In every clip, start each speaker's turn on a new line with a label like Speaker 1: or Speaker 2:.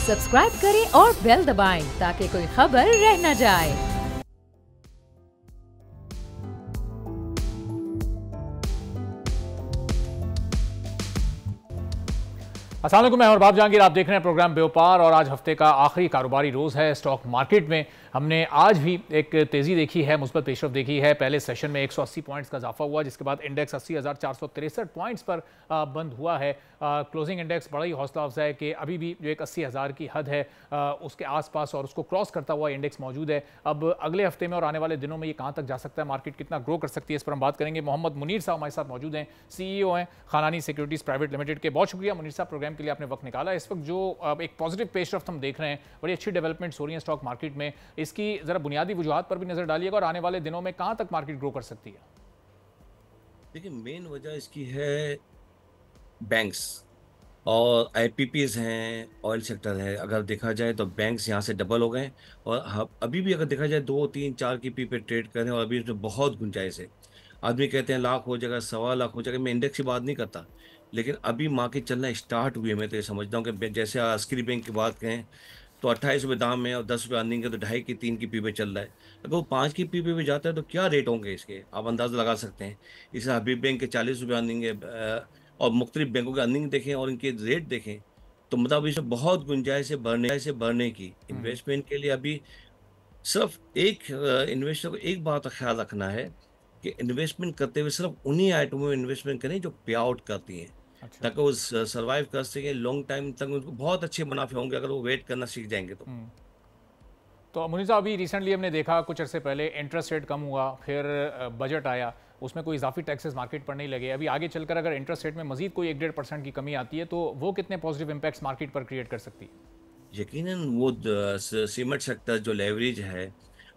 Speaker 1: Subscribe करें और bell दबाएं ताकि कोई खबर रह न जाए।
Speaker 2: अस्सलाम वालेकुम, मैं बाब जहांगीर, आप देख रहे हैं प्रोग्राम व्यापार। और आज हफ्ते का आखिरी कारोबारी रोज़ है। स्टॉक मार्केट में हमने आज भी एक तेज़ी देखी है, मुस्बत पेशरफ देखी है। पहले सेशन में 180 पॉइंट्स का इजाफा हुआ, जिसके बाद इंडेक्स 80,463 पॉइंट्स पर बंद हुआ है। क्लोजिंग इंडेक्स बड़ा ही हौसला अफजा है कि अभी भी जो एक 80,000 की हद है उसके आसपास और उसको क्रॉस करता हुआ इंडेक्स मौजूद है। अब अगले हफ्ते में और आने वाले दिनों में ये कहाँ तक जा सकता है, मार्केट कितना ग्रो कर सकती है, इस पर हम बात करेंगे। मोहम्मद मुनीर साहब हमारे साथ मौजूद हैं, CEO हैं खानानी सिक्योरिटीज़ प्राइवेट लिमिटेड के। बहुत शुक्रिया मुनीर साहब, प्रोग्राम के लिए आपने वक्त निकाला। इस वक्त जो एक पॉजिटिव पेशरफ्त हम देख रहे हैं, बड़ी अच्छी डेवलपमेंट्स हो रही हैं स्टॉक मार्केट में, इसकी जरा बुनियादी वजूहात पर भी नजर डालिएगा और आने वाले दिनों में कहां तक मार्केट ग्रो कर सकती है।
Speaker 3: देखिए, मेन वजह इसकी है बैंक्स और आईपीपीज हैं, ऑयल सेक्टर है। अगर देखा जाए तो बैंक्स यहाँ से डबल हो गए और अभी भी अगर देखा जाए 2, 3, 4 की पी पे ट्रेड करें और अभी इसमें बहुत गुंजाइश है। आदमी कहते हैं लाख हो जाएगा, 1.25 लाख हो जाएगा। मैं इंडेक्स की बात नहीं करता, लेकिन अभी मार्केट चलना स्टार्ट हुई है। मैं तो ये समझता हूँ कि जैसे अस्करी बैंक की बात करें तो 28 रुपये दाम है और 10 रुपये अर्निंग है, तो 2.5 की 3 की पी पे चल रहा है। अगर वो 5 की पी पे भी जाता है तो क्या रेट होंगे इसके, आप अंदाजा लगा सकते हैं। इसे हबीब बैंक के 40 रुपये अर्निंग है और मुख्तलिफ बैंकों की अर्निंग देखें और इनके रेट देखें तो मतलब इसमें बहुत गुंजाइश है बढ़ने की। इन्वेस्टमेंट के लिए अभी सिर्फ एक इन्वेस्टर को एक बात का ख्याल रखना है कि इन्वेस्टमेंट करते हुए सिर्फ उन्हीं आइटमों में इन्वेस्टमेंट करें जो पे आउट करती हैं, ताकि वो सर्वाइव कर सके लॉन्ग टाइम तक। उनको बहुत अच्छे मुनाफे होंगे अगर वो वेट करना सीख जाएंगे तो।
Speaker 2: तो मुनीर साहब, अभी रिसेंटली हमने देखा कुछ अर्से पहले इंटरेस्ट रेट कम हुआ, फिर बजट आया, उसमें कोई इजाफी टैक्सेस मार्केट पर नहीं लगे। अभी आगे चलकर अगर इंटरेस्ट रेट में मजीद कोई 1-1.5% की कमी आती है तो वो कितने पॉजिटिव इंपैक्ट्स मार्केट पर क्रिएट कर सकती है?
Speaker 3: यकीनन वो सीमेंट सेक्टर जो लेवरेज है,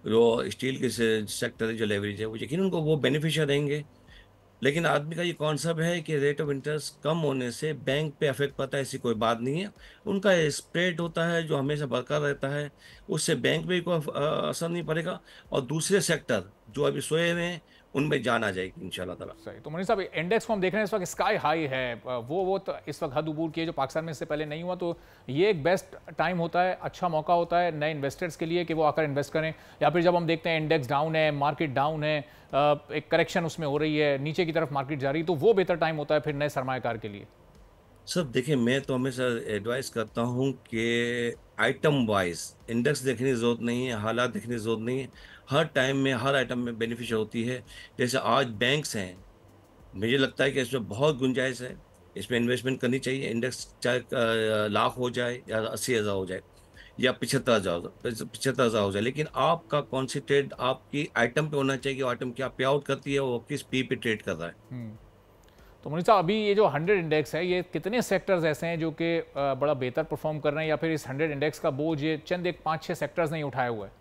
Speaker 3: वो स्टील के सेक्टर जो लेवरेज है, वो यकीनन उनको वो बेनिफिशियल रहेंगे। लेकिन आदमी का ये कॉन्सेप्ट है कि रेट ऑफ इंटरेस्ट कम होने से बैंक पे अफेक्ट पड़ता है, ऐसी कोई बात नहीं है। उनका स्प्रेड होता है जो हमेशा बरकरार रहता है, उससे बैंक पे कोई असर नहीं पड़ेगा और दूसरे सेक्टर जो अभी सोए हुए हैं उनमें जान आ जाएगी इंशाल्लाह ताला।
Speaker 2: सही। तो मुनीर साहब, इंडेक्स को हम देख रहे हैं इस वक्त स्काई हाई है, वो तो इस वक्त हद अबूर की है जो पाकिस्तान में इससे पहले नहीं हुआ। तो ये एक बेस्ट टाइम होता है, अच्छा मौका होता है नए इन्वेस्टर्स के लिए कि वो आकर इन्वेस्ट करें, या फिर जब हम देखते हैं इंडेक्स डाउन है, मार्केट डाउन है, एक करेक्शन उसमें हो रही है, नीचे की तरफ मार्केट जा रही है, तो वो बेहतर टाइम होता है फिर नए सरमायाकार के लिए?
Speaker 3: सर देखिए, मैं तो हमेशा एडवाइस करता हूँ कि आइटम वाइज इंडेक्स देखने की ज़रूरत नहीं है, हालात देखने की ज़रूरत नहीं है। हर टाइम में हर आइटम में बेनिफिशियल होती है। जैसे आज बैंक्स हैं, मुझे लगता है कि इसमें बहुत गुंजाइश है, इसमें इन्वेस्टमेंट करनी चाहिए। इंडेक्स चाहे लाख हो जाए या 80,000 हो जाए या 75,000 हो जाए, लेकिन आपका कॉन्सेंट्रेट आपकी आइटम पे होना चाहिए। आइटम क्या पे आउट करती है, वो किस पी पे ट्रेड कर रहा है।
Speaker 2: तो मुनीर साहब, अभी ये जो 100 इंडेक्स है, ये कितने सेक्टर्स ऐसे हैं जो कि बड़ा बेहतर परफॉर्म कर रहे हैं, या फिर इस 100 इंडेक्स का बोझ ये चंद एक 5-6 सेक्टर्स नहीं उठाया हुआ है?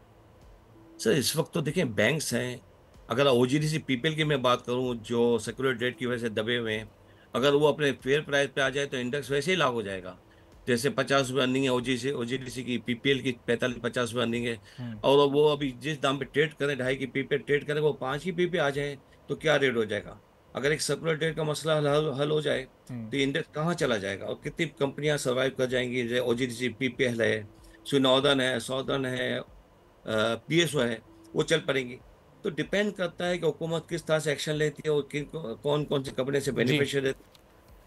Speaker 3: सर इस वक्त तो देखिए बैंक्स हैं। अगर ओजीडीसी पीपल की मैं बात करूं जो सेक्युलर डेट की वजह से दबे हुए हैं, अगर वो अपने फेयर प्राइस पे आ जाए तो इंडेक्स वैसे ही लाभ हो जाएगा। जैसे 50 रुपये अर्निंग है ओजीडीसी की, पीपीएल की 45-50 रुपये अर्निंग है, और वो अभी जिस दाम पे ट्रेड करें, 2.5 की पी पे ट्रेड करें, वो 5 की पी पे आ जाए तो क्या रेट हो जाएगा। अगर एक सर्कुलर डेट का मसला हल हो जाए तो इंडेक्स कहाँ चला जाएगा और कितनी कंपनियां सर्वाइव कर जाएंगी। जैसे ओजीडीसी पीपीएल है, सुनौदन है, सौदर्न है, पीएसओ है, वो चल पड़ेंगी। तो डिपेंड करता है कि हुकूमत किस तरह से एक्शन लेती है और कौन कौन सी कंपनी से
Speaker 2: जी,
Speaker 3: बेनिफिशियल है।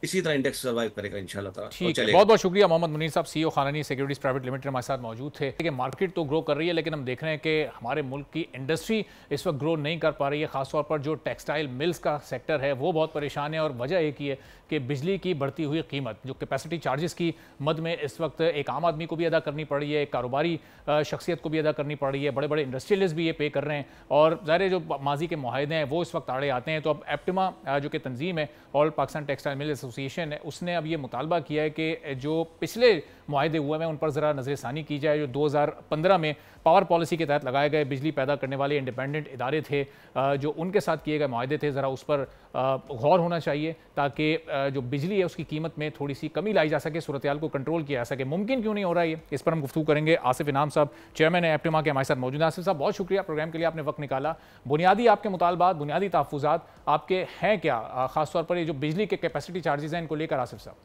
Speaker 3: इसी तरह इंडेक्स सर्वाइव करेगा इंशाल्लाह ताला और
Speaker 2: ठीक है।
Speaker 3: चलेगा।
Speaker 2: बहुत बहुत शुक्रिया मोहम्मद मुनीर साहब, CEO खानानी सिक्योरिटीज़ प्राइवेट लिमिटेड हमारे साथ मौजूद थे। कि मार्केट तो ग्रो कर रही है, लेकिन हम देख रहे हैं कि हमारे मुल्क की इंडस्ट्री इस वक्त ग्रो नहीं कर पा रही है। खासतौर पर जो टेक्सटाइल मिल्स का सेक्टर है वो बहुत परेशान है, और वजह एक ही है कि बिजली की बढ़ती हुई कीमत, जो कैपेसिटी चार्जेस की मद में इस वक्त एक आम आदमी को भी अदा करनी पड़ रही है, एक कारोबारी शख्सियत को भी अदा करनी पड़ रही है, बड़े बड़े इंडस्ट्रियलिस्ट भी ये पे कर रहे हैं, और ज़ाहिर जो माजी के मुआहदे हैं वो इस वक्त आड़े आते हैं। तो अब एप्टिमा जो कि तंजीम है, all Pakistan textile mill association है, उसने अब ये मुतालबा किया है कि जो पिछले मुआहदे हुए हैं उन पर ज़रा नज़रसानी की जाए। जो 2015 में पावर पॉलिसी के तहत लगाए गए बिजली पैदा करने वाले इंडिपेंडेंट इदारे थे, जो उनके साथ किए गए मुआहदे थे, ज़रा उस पर गौर होना चाहिए, ताकि जो बिजली है उसकी कीमत में थोड़ी सी कमी लाई जा सके, सूरत हाल को कंट्रोल किया जा सके। मुमकिन क्यों नहीं हो रहा है, इस पर हम गुफ्तगू करेंगे। आसिफ इनाम साहब, चेयरमैन है एप्टिमा के, हमारे साथ मौजूद हैं। आसिफ साहब, बहुत शुक्रिया प्रोग्राम के लिए आपने वक्त निकाला। बुनियादी आपके मुतालबात, बुनियादी तहफ़्फ़ुज़ात आपके हैं क्या, खासतौर पर ये जो बिजली के कैपेसिटी चार्जेस हैं इनको लेकर? आसिफ साहब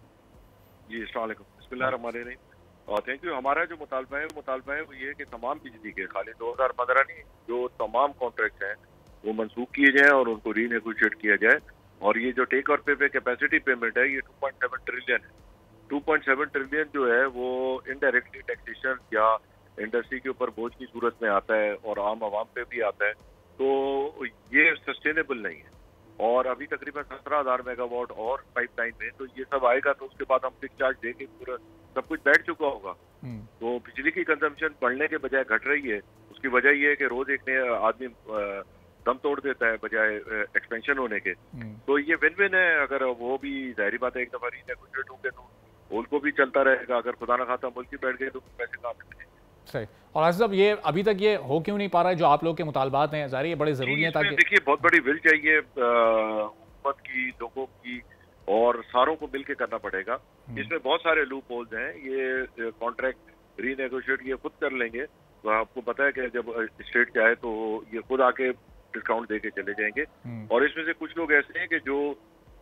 Speaker 4: जी, अस्सलाम वालेकुम। बिस्मिल्लाहिर्रहमानिर्रहीम। Thank you. हमारा जो मुतालबा है वो ये है कि तमाम बिजली के खाली 2015 नहीं, जो तमाम कॉन्ट्रैक्ट हैं वो मनसूख किए जाएं और उनको रीनेगोशिएट किया जाए। और ये जो टेक और पे पे कैपेसिटी पेमेंट है ये 2.7 ट्रिलियन है। 2.7 ट्रिलियन जो है वो इनडायरेक्टली टैक्सेशन या इंडस्ट्री के ऊपर बोझ की सूरत में आता है और आम आवाम पे भी आता है, तो ये सस्टेनेबल नहीं है। और अभी तकरीबन 17,000 मेगावाट और पाइपलाइन में, तो ये सब आएगा तो उसके बाद हम फिक्स चार्ज देके पूरा सब कुछ बैठ चुका होगा। तो बिजली की कंजम्पशन बढ़ने के बजाय घट रही है। उसकी वजह ये है कि रोज एक नया आदमी दम तोड़ देता है बजाय एक्सपेंशन होने के। तो ये विन विन है। अगर वो भी जाहिर बात है एक दफा रीनेगोशिएट होंगे तो उनको भी चलता रहेगा। अगर खुदा ना खाता मुल्क ही बैठ गए तो पैसे कहाँ मिलेंगे।
Speaker 2: सही। और आसिफ साहब, ये अभी तक ये हो क्यों नहीं पा रहा है जो आप लोग के मुतालबात हैं? ज़ाहिर ये बड़े ज़रूरी हैं ताकि
Speaker 4: देखिए बहुत बड़ी विल चाहिए हुकूमत की, लोगों की, और सारों को मिलकर करना पड़ेगा। इसमें बहुत सारे लूप होल्स हैं। ये कॉन्ट्रैक्ट रीनेगोशिएट ये खुद कर लेंगे तो आपको पता है कि जब स्टेट चाहे तो ये खुद आके डिस्काउंट देके चले जाएंगे। और इसमें से कुछ लोग ऐसे हैं कि जो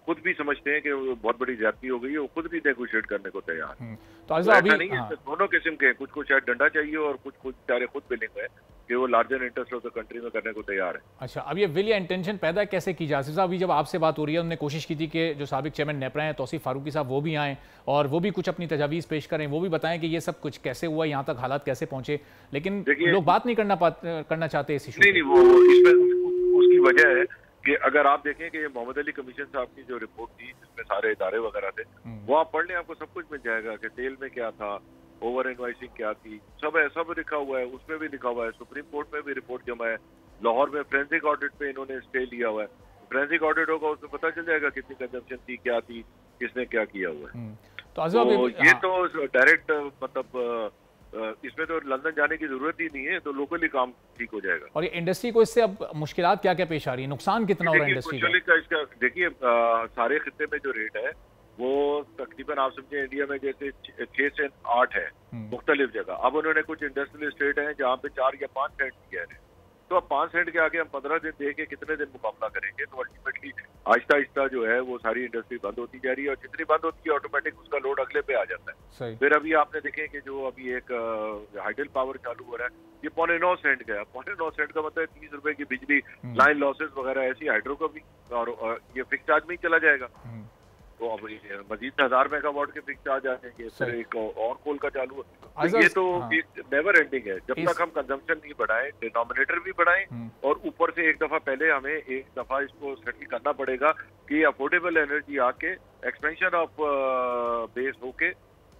Speaker 4: खुद भी समझते हैं कि बहुत बड़ी ज्यादती हो गई है, वो खुद भी नेगोशिएट करने को तैयार।
Speaker 2: तो
Speaker 4: ऐसा नहीं है, दोनों किस्म के, कुछ को शायद डंडा चाहिए और कुछ बेचारे खुद बिलिंग है कि वो larger interest of the country में करने को तैयार है।
Speaker 2: अच्छा, अब ये विल या इंटेंशन पैदा कैसे की जा सकती है? अभी जब आपसे बात हो रही है, उन्होंने कोशिश की थी कि जो साबिक चेयरमैन नेपरा हैं तौसीफ फारूकी साहब वो भी आएँ और वो भी कुछ अपनी तजावीज़ पेश करें, वो भी बताएं कि ये सब कुछ कैसे हुआ, यहाँ तक हालात कैसे पहुंचे, लेकिन लोग बात नहीं करना चाहते इस इशू।
Speaker 4: नहीं, वो इसमें उसकी वजह है कि अगर आप देखें कि मोहम्मद अली कमीशन साहब की जो रिपोर्ट थी जिसमें सारे इदारे वगैरह थे, वो आप पढ़ लें, आपको सब कुछ मिल जाएगा कि तेल में क्या था, ओवर इनवाइसिंग क्या थी, सब है, सब लिखा हुआ है। उसमें भी लिखा हुआ है, सुप्रीम कोर्ट में भी रिपोर्ट जमा है, लाहौर में फोरेंसिक ऑडिट पे इन्होंने स्टे लिया हुआ है। फोरेंसिक ऑडिट होगा, उसमें पता चल जाएगा कितनी कंजम्पशन थी, क्या थी, किसने क्या किया हुआ है। तो ये तो डायरेक्ट मतलब इसमें तो लंदन जाने की जरूरत ही नहीं है, तो लोकली काम ठीक हो जाएगा।
Speaker 2: और ये इंडस्ट्री को इससे अब मुश्किलात क्या क्या पेश आ रही है, नुकसान कितना हो रहा है इंडस्ट्री का?
Speaker 4: इसका देखिए सारे खित्ते में जो रेट है वो तकरीबन आप समझे इंडिया में जैसे 6 से 8 है मुख्तलिफ जगह। अब उन्होंने कुछ इंडस्ट्रियल स्टेट है जहाँ पे 4 या 5 सेंट दिया है, तो अब 5 सेंट के आगे हम 15 दिन दे के कितने दिन मुकाबला करेंगे? तो अल्टीमेटली आहिस्ता आहिस्ता जो है वो सारी इंडस्ट्री बंद होती जा रही है, और जितनी बंद होती है ऑटोमेटिक उसका लोड अगले पे आ जाता है। फिर अभी आपने देखें कि जो अभी एक हाइडल पावर चालू हो रहा है, ये 9.25 सेंट गया। 9.25 सेंट का मतलब 30 रुपए की बिजली, लाइन लॉसेस वगैरह ऐसी हाइड्रो का भी, और ये फिक्स चार्ज में ही चला जाएगा। तो अब मजीद 1000 मेगावाट के फिक्स चार्ज आ जाएंगे, फिर एक और कोल का चालू है। तो ये तो नेवर एंडिंग है। जब तक हम कंजम्पशन नहीं बढ़ाएं, डिनोमिनेटर भी बढ़ाएं, और ऊपर से एक दफा पहले हमें एक दफा इसको सेटल करना पड़ेगा कि अफोर्डेबल एनर्जी आके एक्सपेंशन ऑफ बेस होके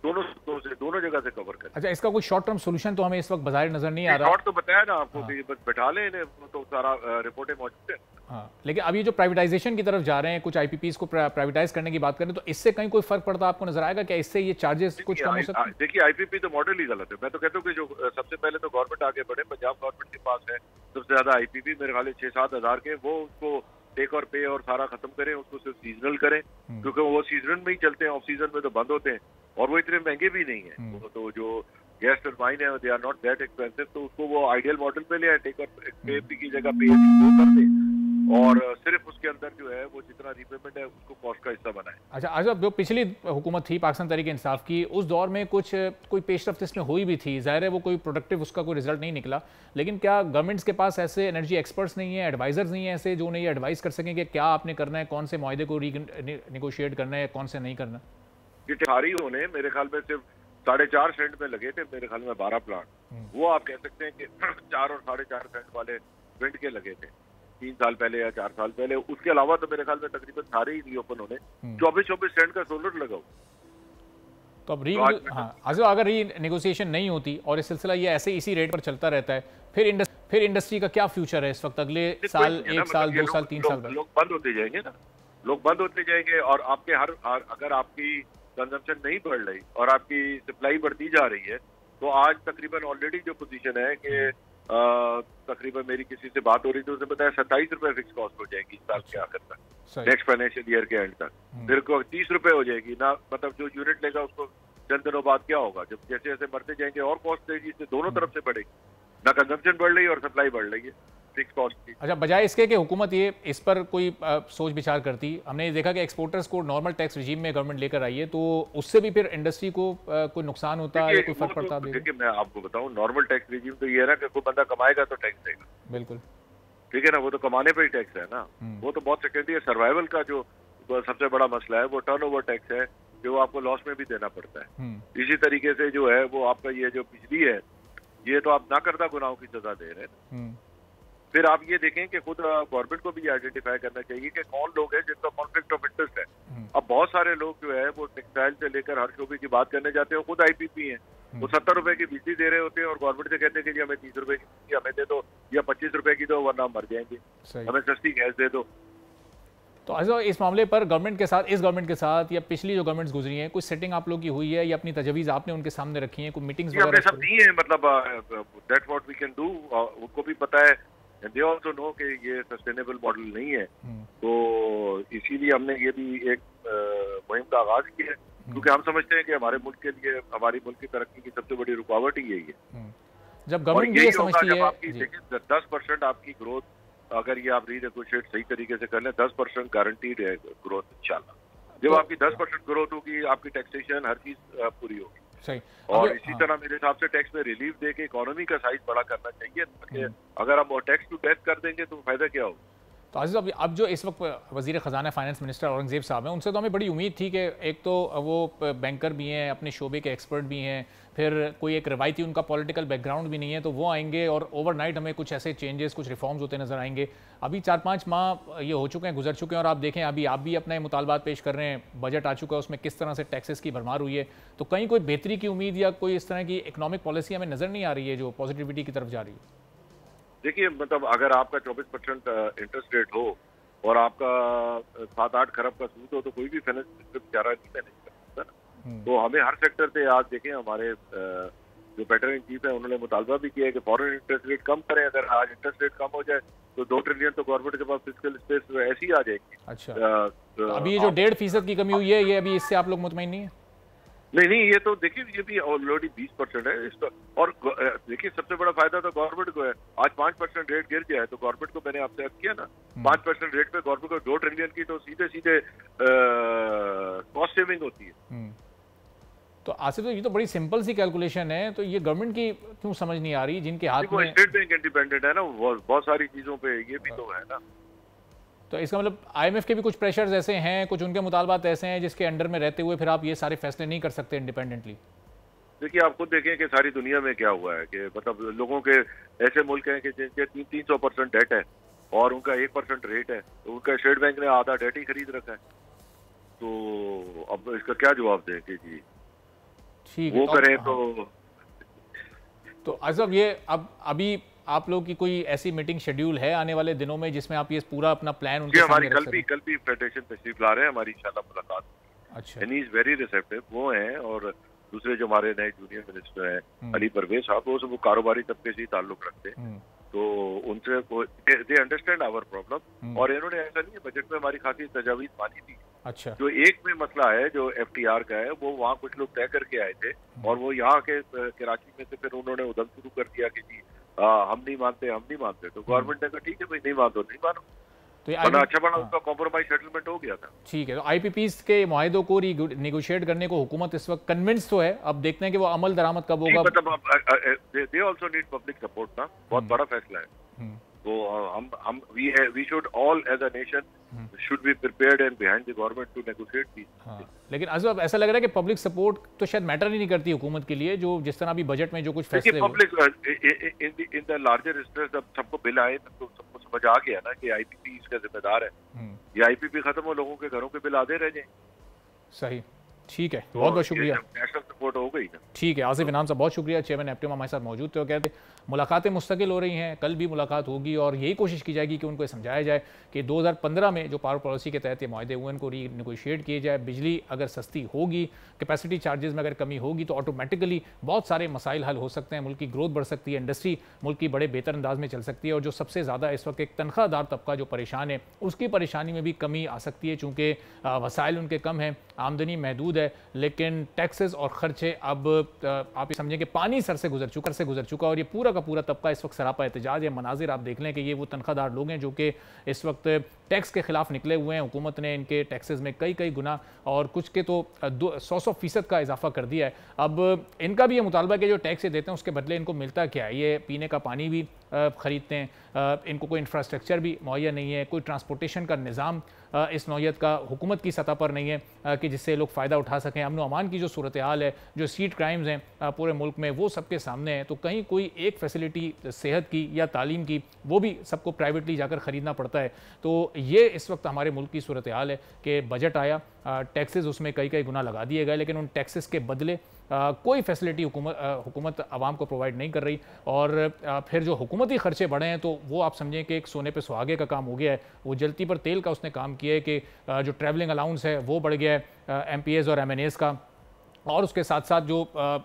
Speaker 4: दोनों जगह से कवर करें।
Speaker 2: अच्छा, इसका कोई शॉर्ट टर्म सोल्यूशन तो हमें इस वक्त बाजार नजर नहीं आ रहा।
Speaker 4: शॉर्ट तो बताया ना आपको, बस बैठा लें इन्हें, तो सारा रिपोर्टें मौजूद है।
Speaker 2: हाँ, लेकिन अब ये जो प्राइवेटाइजेशन की तरफ जा रहे हैं, कुछ आईपीपीज को प्राइवेटाइज करने की बात करें, तो इससे कहीं कोई फर्क पड़ता आपको नजर आएगा? क्या इससे ये चार्जेस कुछ कम हो सकते हैं?
Speaker 4: देखिए आईपीपी तो मॉडल ही गलत है। मैं तो कहता हूँ कि जो सबसे पहले तो गवर्नमेंट आगे बढ़े। पंजाब गवर्नमेंट के पास है सबसे ज्यादा आईपीपी, मेरे ख्याल 6-7 हजार के, वो उसको टेक और पे और सारा खत्म करें, उसको सिर्फ सीजनल करें, क्योंकि वो सीजन में ही चलते हैं, ऑफ सीजन में तो बंद होते हैं, और वो इतने महंगे भी नहीं है। तो जो गैस टरबाइन है they are not that expensive, तो उसको वो आइडियल मॉडल पे ले आए, टेक और पे की जगह पे कर दे, और सिर्फ उसके अंदर जो है वो जितना रीपेमेंट है उसको कॉस्ट का हिस्सा बनाए।
Speaker 2: अच्छा, आज जो पिछली हुकूमत थी पाकिस्तान तहरीक इंसाफ की, उस दौर में कोई पेशरफ्त इसमें हुई भी थी। जाहिर है वो कोई प्रोडक्टिव उसका कोई रिजल्ट नहीं निकला, लेकिन क्या गवर्नमेंट्स के पास ऐसे एनर्जी एक्सपर्ट्स नहीं है, एडवाइजर्स नहीं है ऐसे जो उन्हें ये एडवाइस कर सकें कि क्या आपने करना है, कौन से मुआहदे को निगोशिएट करना है, कौन से नहीं करना?
Speaker 4: सारी होने मेरे ख्याल में सिर्फ 4.5 सेंट में लगे थे, मेरे ख्याल में 12 प्लांट। वो आप कह सकते हैं कि 4 और 4.5 सेंट वाले विंड के लगे थे 3 साल पहले या 4 साल पहले। उसके अलावा तो मेरे ख्याल में तकरीबन सारे ही रीओपन होने। 24-24 सेंट का सोलर लगा।
Speaker 2: तो अब अगर री नेगोशिएशन नहीं होती और इस सिलसिला ये ऐसे इसी रेट पर चलता रहता है, फिर इंडस्ट्री का क्या फ्यूचर है इस वक्त, अगले साल, 1 साल, 2 साल, 3 साल?
Speaker 4: लोग बंद होते जाएंगे ना, लोग बंद होते जाएंगे, और आपके अगर आपकी कंजम्पशन नहीं बढ़ रही और आपकी सप्लाई बढ़ती जा रही है, तो आज तकरीबन ऑलरेडी जो पोजीशन है कि तकरीबन मेरी किसी से बात हो रही थी, उसने बताया 27 रुपए फिक्स कॉस्ट हो जाएगी इस साल के आखिर तक, नेक्स्ट फाइनेंशियल ईयर के एंड तक। फिर को 30 रुपए हो जाएगी ना, मतलब जो यूनिट लेगा उसको चंद दिनों बाद क्या होगा, जब जैसे जैसे बढ़ते जाएंगे और कॉस्ट तेजी से दोनों तरफ से बढ़ेगी, ना कंजम्पशन बढ़ रही है और सप्लाई बढ़ रही है। फिक्स कॉस्ट की।
Speaker 2: अच्छा, बजाय इसके कि हुकूमत ये इस पर कोई सोच विचार करती, हमने ये देखा कि एक्सपोर्टर्स को नॉर्मल टैक्स रिजीम में गवर्नमेंट लेकर आई है, तो उससे भी फिर इंडस्ट्री को कोई नुकसान होता है या कोई फर्क पड़ता है?
Speaker 4: देखिए मैं आपको बताऊं, नॉर्मल टैक्स रिजीम तो ये है ना कि कोई बंदा कमाएगा तो टैक्स देगा।
Speaker 2: बिल्कुल
Speaker 4: ठीक है ना, वो तो कमाने पे ही टैक्स है ना। वो तो बहुत सेकेंडरी है। सर्वाइवल का जो सबसे बड़ा मसला है वो टर्नओवर टैक्स है, जो आपको लॉस में भी देना पड़ता है। इसी तरीके से जो है वो आपका ये जो बिजली है, ये तो आप ना करता गुनाहों की सजा दे रहे हैं। फिर आप ये देखें कि खुद गवर्नमेंट को भी आइडेंटिफाई करना चाहिए कि कौन लोग हैं जिनका कॉन्फ्लिक्ट ऑफ इंटरेस्ट है। अब बहुत सारे लोग जो है वो टेक्सटाइल से लेकर हर शोबे की बात करने जाते हैं, खुद आईपीपी हैं। वो 70 रुपए की बिजली दे रहे होते हैं और गवर्नमेंट से कहते हैं कि जी हमें 30 रुपए की बिजली हमें दे दो या 25 रुपए की दो, वरना मर जाएंगे, हमें सस्ती गैस दे दो।
Speaker 2: तो अच्छा, इस मामले पर गवर्नमेंट के साथ, इस गवर्नमेंट के साथ या पिछली जो गवर्नमेंट्स गुजरी हैं, कुछ सेटिंग आप लोग की हुई है या अपनी तजवीज़ आपने उनके सामने रखी हैं, कोई मीटिंग्स वगैरह?
Speaker 4: हमने सब दी हैं, मतलब that's what we can do. उनको भी पता है, दे आल्सो नो कि ये सस्टेनेबल मॉडल नहीं है। तो इसीलिए हमने ये भी एक मुहिम का आगाज किया है, क्योंकि हम समझते हैं कि हमारे मुल्क के लिए, हमारी मुल्क की तरक्की की सबसे बड़ी रुकावट ही यही है।
Speaker 2: जब गवर्नमेंट ये समझती है,
Speaker 4: आपकी देखिए 10% आपकी ग्रोथ, अगर ये आप रीनेगोशिएट सही तरीके से कर लें, 10% गारंटीड है ग्रोथ इंशाल्लाह। जब आपकी 10% ग्रोथ होगी, आपकी टैक्सेशन हर चीज पूरी होगी।
Speaker 2: सही।
Speaker 4: और इसी तरह मेरे हिसाब से टैक्स में रिलीफ देके इकोनॉमी का साइज बड़ा करना चाहिए, ताकि अगर हम टैक्स टू डेथ कर देंगे तो फायदा क्या होगा।
Speaker 2: तो आज़िज़, अब जो इस वक्त वज़ीर ख़जाना फाइनेंस मिनिस्टर औरंगज़ेब साहब हैं, उनसे तो हमें बड़ी उम्मीद थी कि एक तो वो बैंकर भी हैं, अपने शोबे के एक्सपर्ट भी हैं, फिर कोई एक रवायती उनका पॉलिटिकल बैकग्राउंड भी नहीं है, तो वो आएंगे और ओवरनाइट हमें कुछ ऐसे चेंजेस, कुछ रिफॉर्म्स होते नज़र आएंगे। अभी 4-5 माह ये हो चुके हैं, गुजर चुके हैं, और आप देखें अभी आप भी अपने मुतालबात पेश कर रहे हैं, बजट आ चुका है, उसमें किस तरह से टैक्सेस की भरमार हुई है। तो कहीं कोई बेहतरी की उम्मीद या कोई इस तरह की इकनॉमिक पॉलिसी हमें नज़र नहीं आ रही है जो पॉजिटिविटी की तरफ जा रही है?
Speaker 4: देखिए, मतलब अगर आपका 24% इंटरेस्ट रेट हो और आपका 7-8 खरब का सूद हो, तो कोई भी फाइनेंस मिनिस्टर बेचारा नहीं मैनेज कर सकता ना। तो हमें हर सेक्टर पे आज देखें, हमारे जो बेटर इन चीफ है उन्होंने मुतालबा भी किया है कि फॉरेन इंटरेस्ट रेट कम करें। अगर आज इंटरेस्ट रेट कम हो जाए तो 2 ट्रिलियन तो गवर्नमेंट के पास फिस्कल स्पेस ऐसी आ जाएगी।
Speaker 2: अच्छा, तो अभी ये जो 1.5% की कमी हुई है, ये अभी इससे आप लोग मुतमईन नहीं है?
Speaker 4: नहीं, ये तो देखिए ये भी ऑलरेडी 20% है इसका। और देखिए सबसे बड़ा फायदा तो गवर्नमेंट को है। आज 5% रेट गिर जाए तो गवर्नमेंट को, मैंने आपसे अर्ज किया ना, 5% रेट पे गवर्नमेंट को 2 ट्रिलियन की तो सीधे कॉस्ट सेविंग होती है।
Speaker 2: तो आसिफ, तो ये तो बड़ी सिंपल सी कैलकुलेशन है, तो ये गवर्नमेंट की क्यों समझ नहीं आ रही, जिनके हाथ में
Speaker 4: स्टेट बैंक इंडिपेंडेंट है ना, बहुत सारी चीजों पे ये भी तो है ना।
Speaker 2: तो इसका मतलब IMF के भी कुछ प्रेशर्स ऐसे हैं, कुछ उनके मुतालबात ऐसे हैं जिसके अंडर में रहते हुए फिर आप ये सारे फैसले नहीं कर सकते इंडिपेंडेंटली?
Speaker 4: देखिए, आप खुद देखें कि सारी दुनिया में क्या हुआ है कि मतलब लोगों के ऐसे मुल्क हैं कि जिनके 300% डेट है और उनका 1% रेट है, तो उनका स्टेट बैंक ने आधा डेट ही खरीद रखा है। तो अब इसका क्या जवाब दें कि जी
Speaker 2: ठीक
Speaker 4: वो करें
Speaker 2: तो अजब ये अब अभी आप लोग की कोई ऐसी मीटिंग शेड्यूल है आने वाले दिनों में जिसमें आप ये पूरा अपना प्लान उनके सामने रख सकें?
Speaker 4: कल भी फेडरेशन तशरीफ ला रहे हैं, हमारी इंशाल्लाह मुलाकात।
Speaker 2: अच्छा,
Speaker 4: and he is very receptive. वो हैं और दूसरे जो हमारे नए जूनियर मिनिस्टर हैं अली परवेज साहब, वो कारोबारी तबके से ही ताल्लुक रखते हैं, तो उनसे दे अंडरस्टैंड आवर प्रॉब्लम। और इन्होंने ऐसा नहीं है, बजट में हमारी खासी तजावीज मानी थी।
Speaker 2: अच्छा,
Speaker 4: जो एक में मसला है जो FTR का है, वो वहाँ कुछ लोग तय करके आए थे और वो यहाँ के कराची में से फिर उन्होंने उधम शुरू कर दिया कि जी हम नहीं मानते। तो गवर्नमेंट ने कहा ठीक है भाई, नहीं मानो नहीं मानो। तो ये अच्छा बड़ा उसका कॉम्प्रोमाइज सेटलमेंट हो गया था।
Speaker 2: ठीक है, तो IPPs के मुआहिदों को निगोशिएट करने को हुकूमत इस वक्त कन्विंस तो है, अब देखते हैं कि वो अमल दरामद कब होगा।
Speaker 4: मतलब they also need public support ना, बहुत बड़ा फैसला है। तो हम we should all as a nation should be prepared and behind the government to negotiate these.
Speaker 2: लेकिन अजब ऐसा लग रहा है कि पब्लिक सपोर्ट तो शायद मैटर ही नहीं करती हुकूमत के लिए, जो जिस तरह अभी बजट में जो कुछ फैसले
Speaker 4: public in the larger interest, जब सबको बिल आए तो सबको समझ आ गया ना कि IPP इसका जिम्मेदार है। ये IPP खत्म हो, लोगों के घरों के बिल आधे रह जाए।
Speaker 2: सही, ठीक है, बहुत बहुत शुक्रिया।
Speaker 4: नेशनल सपोर्ट हो गई ना।
Speaker 2: ठीक है, आसिफ इनाम साहब बहुत शुक्रिया, चेयरमैन एप्टिमा हमारे साथ मौजूद थे। कहते मुलाकातें मुस्तकिल हो रही हैं, कल भी मुलाकात होगी और यही कोशिश की जाएगी कि उनको समझाया जाए कि 2015 में जो पावर पॉलिसी के तहत ये मुआहदे हुए उनको रीनेगोशिएट किए जाए। बिजली अगर सस्ती होगी, कैपेसिटी चार्जेस में अगर कमी होगी तो ऑटोमेटिकली बहुत सारे मसाइल हल हो सकते हैं, मुल्क की ग्रोथ बढ़ सकती है, इंडस्ट्री मुल्क की बड़े बेहतर अंदाज में चल सकती है। और जो सबसे ज़्यादा इस वक्त एक तनख्वाहदार तबका जो परेशान है, उसकी परेशानी में भी कमी आ सकती है, चूँकि वसाइल उनके कम हैं, आमदनी महदूद मौजूद है, लेकिन टैक्सेस और खर्चे अब आप ये समझें कि पानी सर से गुजर चुका और ये पूरा का पूरा तबका इस वक्त सरापा एहतजाज है। मनाजिर आप देख लें कि ये वो तनख्वाहदार लोग हैं जो कि इस वक्त टैक्स के खिलाफ निकले हुए हैं। हुकूमत ने इनके टैक्सेस में कई गुना और कुछ के तो 100% का इजाफा कर दिया है। अब इनका भी ये मुतालबा कि जो टैक्स ये देते हैं उसके बदले इनको मिलता क्या है। ये पीने का पानी भी ख़रीदते हैं, इनको कोई इंफ्रास्ट्रक्चर भी मुहैया नहीं है, कोई ट्रांसपोर्टेशन का निज़ाम इस नौयत का हुकूमत की सतह पर नहीं है कि जिससे लोग फ़ायदा उठा सकें। अमन व अमान की जो सूरत हाल है, जो स्ट्रीट क्राइम्स हैं पूरे मुल्क में, वो सबके सामने है। तो कहीं कोई एक फैसिलिटी सेहत की या तालीम की, वो भी सबको प्राइवेटली जाकर ख़रीदना पड़ता है। तो ये इस वक्त हमारे मुल्क की सूरत हाल है कि बजट आया, टैक्सेस उसमें कई गुना लगा दिए गए, लेकिन उन टैक्सेस के बदले कोई फैसिलिटी हुकूमत आवाम को प्रोवाइड नहीं कर रही। और फिर जो हुकूमती खर्चे बढ़े हैं तो वो आप समझें कि एक सोने पे सुहागे का काम हो गया है। वो जलती पर तेल का उसने काम किया है कि जो ट्रैवलिंग अलाउंस है वो बढ़ गया है MPAs और MNAs का, और उसके साथ साथ जो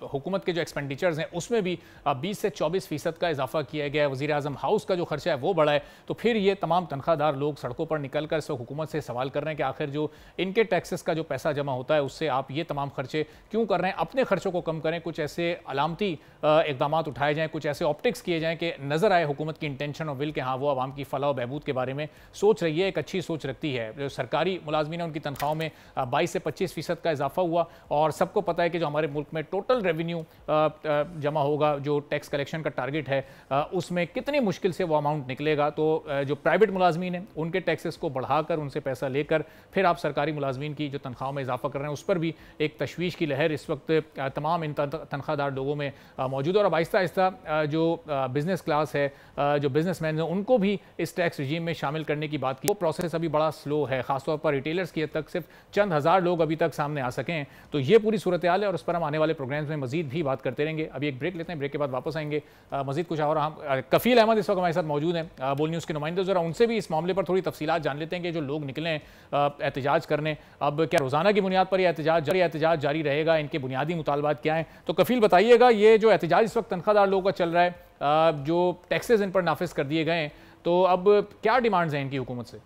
Speaker 2: हुकूमत के जो एक्सपेंडिचर्स हैं उसमें भी 20 से 24% का इजाफा किया गया है। वज़ीर आज़म हाउस का जो खर्चा है वो बढ़ा है। तो फिर ये तमाम तनख्वाहदार लोग सड़कों पर निकल कर इस वक्त हुकूमत से सवाल कर रहे हैं कि आखिर जो इनके टैक्सेस का जो पैसा जमा होता है उससे आप ये तमाम खर्चे क्यों कर रहे हैं। अपने खर्चों को कम करें, कुछ ऐसे अलामती इकदाम उठाए जाएँ, कुछ ऐसे ऑप्टिक्स किए जाएँ कि नज़र आए हुकूमत की इंटेंशन और विल कि हाँ वो आवाम की फलाह व बहबूद के बारे में सोच रही है, एक अच्छी सोच रखती है। जो सरकारी मुलाजमीन है उनकी तनख्वाहों में 22 से 25% का इजाफा हुआ और सबको पता है कि जो हमारे मुल्क में टोटल रेवेन्यू जमा होगा, जो टैक्स कलेक्शन का टारगेट है उसमें कितनी मुश्किल से वो अमाउंट निकलेगा। तो जो प्राइवेट मुलाजमीन हैं उनके टैक्सेस को बढ़ाकर उनसे पैसा लेकर फिर आप सरकारी मुलाजमीन की जो तनख्वाहों में इजाफा कर रहे हैं उस पर भी एक तशवीश की लहर इस वक्त तमाम इन तनख्वाहदार लोगों में मौजूद है। और अब आहिस्ता आहिस्ता जो बिज़नेस क्लास है, जो बिजनेसमैन हैं, उनको भी इस टैक्स रजीम में शामिल करने की बात की। वो प्रोसेस अभी बड़ा स्लो है, खासतौर पर रिटेलर्स की हद तक सिर्फ चंद हज़ार लोग अभी तक सामने आ सकें। तो ये पूरी सूरत हाल है और उस पर हम आने वाले प्रोग्राम्स में मजीद भी बात करते रहेंगे। अभी एक ब्रेक लेते हैं, ब्रेक के बाद वापस आएंगे मजीद कुछ और। हम कफील अहमद इस वक्त हमारे साथ मौजूद हैं, बोल न्यूज़ के नुमाइंदे, ज़रा उनसे भी इस मामले पर थोड़ी तफसीलात जान लेते हैं कि जो लोग निकले हैं एहतजाज करने, अब क्या रोज़ाना की बुनियाद पर यह एहतजाज जारी रहेगा, इनके बुनियादी मुतालबात क्या हैं। तो कफील बताइएगा, ये जो एहतजाज इस वक्त तनख्वाहदार लोगों का चल रहा है, जो टैक्सेस इन पर नाफिज कर दिए गए हैं, तो अब क्या डिमांड्स हैं इनकी हुकूमत से?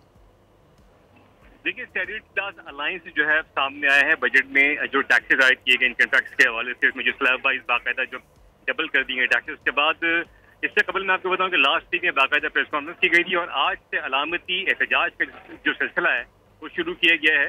Speaker 5: देखिए, शेड्यूल्ड क्लास अलायंस जो है सामने आया है बजट में, जो टैक्सेस आयद किए गए इनकम टैक्स के हवाले से, इसमें जो स्लैब वाइज बाकायदा जो डबल कर दिए गए टैक्सेस। उसके बाद इससे कबल मैं आपको बताऊं कि लास्ट वीक में बाकायदा प्रेस कॉन्फ्रेंस की गई थी और आज से अलामती एहतजाज का जो सिलसिला है वो शुरू किया गया है।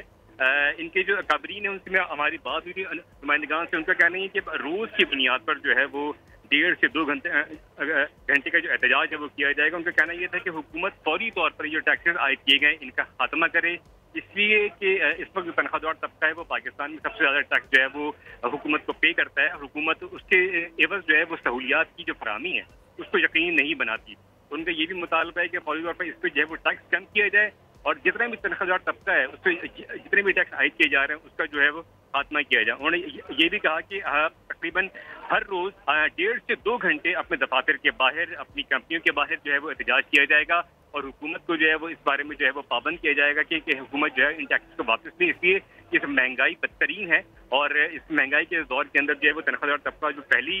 Speaker 5: इनके जो अकाबरीन है उनसे हमारी बात हुई थी नुमाइंदगान से, उनका कहना है कि रोज की बुनियाद पर जो है वो 1.5 से 2 घंटे का जो एहतजाज है वो किया जाएगा। उनका कहना यह था कि हुकूमत फौरी तौर पर जो टैक्सेस आयद किए गए इनका खात्मा करे, इसलिए कि इस वक्त जो तनख्वाहदार तबका है वो पाकिस्तान में सबसे ज्यादा टैक्स जो है वो हुकूमत को पे करता है। हुकूमत उसके एवज जो है वो सहूलियात की जो फराहमी है उसको यकीन नहीं बनाती। उनका ये भी मुतालबा है कि फौरी तौर पर इस पर जो है वो टैक्स कम किया जाए और जितना भी तनख्वाहदार तबका है उस पर जितने भी टैक्स आयद किए जा रहे हैं उसका जो है वो खात्मा किया जाए। उन्होंने ये भी कहा कि तकरीबन हर रोज 1.5 से 2 घंटे अपने दफातर के बाहर, अपनी कंपनियों के बाहर जो है वो एहतजाज किया जाएगा और हुकूमत को जो है वो इस बारे में जो है वो पाबंद किया जाएगा कि हुकूमत जो है इन टैक्स को वापस ले। इसलिए इस महंगाई बदतरीन है और इस महंगाई के दौर के अंदर जो है वो तनख्वाहदार तबका जो पहली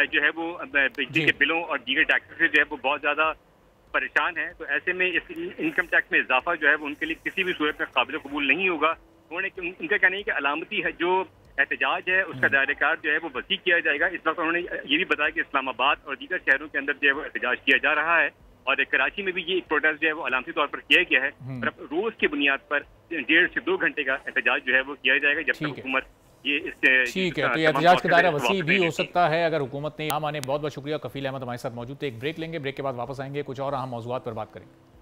Speaker 5: जो है वो बिजली के बिलों और दीगर टैक्सेस से जो है वो बहुत ज्यादा परेशान है। तो ऐसे में इस इनकम टैक्स में इजाफा जो है वो उनके लिए किसी भी सूरत में काबिल कबूल नहीं होगा। उनका कहना है कि अलामती है जो एहतजाज है उसका दायरेकार जो है वो वसी किया जाएगा। इस वक्त उन्होंने ये भी बताया कि इस्लामाबाद और दीगर शहरों के अंदर जो है वो एहतजाज किया जा रहा है और कराची में भी ये प्रोटेस्ट जो है वो अलामती तौर पर किया गया है। और अब रोज की बुनियाद पर 1.5 से 2 घंटे का एहतजाज जो है वो किया जाएगा जब तक हुकूमत ये
Speaker 2: ठीक है। तो ये एहतजाज का दायरा वसी भी हो सकता है अगर हुकूमत ने माने। बहुत बहुत शुक्रिया, कफील अहमद हमारे साथ मौजूद थे। एक ब्रेक लेंगे, ब्रेक के बाद वापस आएंगे, कुछ और अहम मौज़ूआत पर बात करेंगे।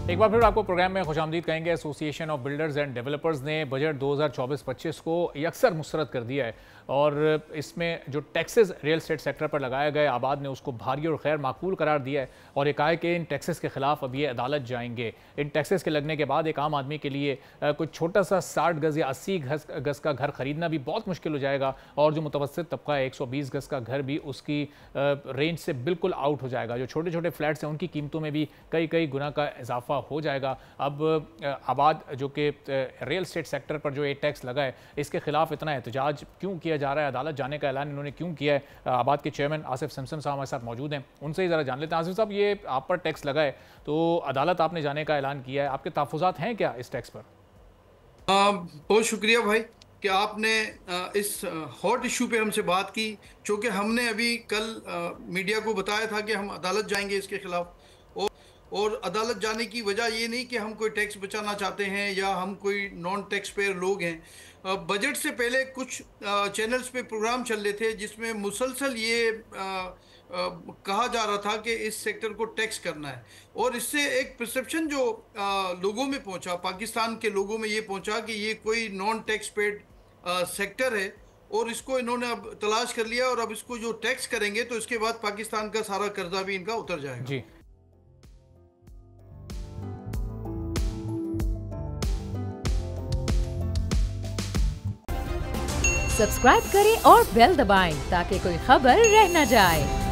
Speaker 2: एक बार फिर आपको प्रोग्राम में खुशामदीद कहेंगे। Association of builders and developers ने बजट 2024-25 को यकसर मुस्तरद कर दिया है और इसमें जो टैक्सेस रियल एस्टेट सेक्टर पर लगाए गए, आबाद ने उसको भारी और खैर माकूल करार दिया है और एक आए कि इन टैक्सेस के खिलाफ अब ये अदालत जाएंगे। इन टैक्सेस के लगने के बाद एक आम आदमी के लिए कोई छोटा सा 60 गज़ या 80 गज़ का घर ख़रीदना भी बहुत मुश्किल हो जाएगा और जो मुतवस्सित तबका है 120 गज़ का घर भी उसकी रेंज से बिल्कुल आउट हो जाएगा। जो छोटे छोटे फ्लैट्स हैं उनकी कीमतों में भी कई गुना का इजाफा हो जाएगा। अब आबाद जो कि रियल एस्टेट सेक्टर पर जो ये टैक्स लगा है इसके खिलाफ इतना एहतजाज क्यों किया जा रहा है, अदालत जाने का ऐलान इन्होंने क्यों किया है, आबाद के चेयरमैन आसिफ सिमसम साहब हमारे साथ मौजूद हैं, उनसे ही ज़रा जान लेते हैं। आसिफ साहब, ये आप पर टैक्स लगा है तो अदालत आपने जाने का ऐलान किया है, आपके तहफ़्फ़ुज़ात हैं क्या इस टैक्स पर?
Speaker 6: बहुत शुक्रिया भाई कि आपने इस हॉट इशू पे हमसे बात की, क्योंकि हमने अभी कल मीडिया को बताया था कि हम अदालत जाएंगे इसके खिलाफ। और अदालत जाने की वजह ये नहीं कि हम कोई टैक्स बचाना चाहते हैं या हम कोई नॉन टैक्स पेयर लोग हैं। बजट से पहले कुछ चैनल्स पे प्रोग्राम चल रहे थे जिसमें मुसलसल ये कहा जा रहा था कि इस सेक्टर को टैक्स करना है, और इससे एक परसेप्शन जो लोगों में पहुंचा, पाकिस्तान के लोगों में ये पहुंचा कि ये कोई नॉन टैक्स पेड सेक्टर है, और इसको इन्होंने अब तलाश कर लिया और अब इसको जो टैक्स करेंगे तो इसके बाद पाकिस्तान का सारा कर्जा भी इनका उतर जाएगा।
Speaker 2: जी
Speaker 1: सब्सक्राइब करें और बेल दबाएं ताकि कोई खबर रह न जाए।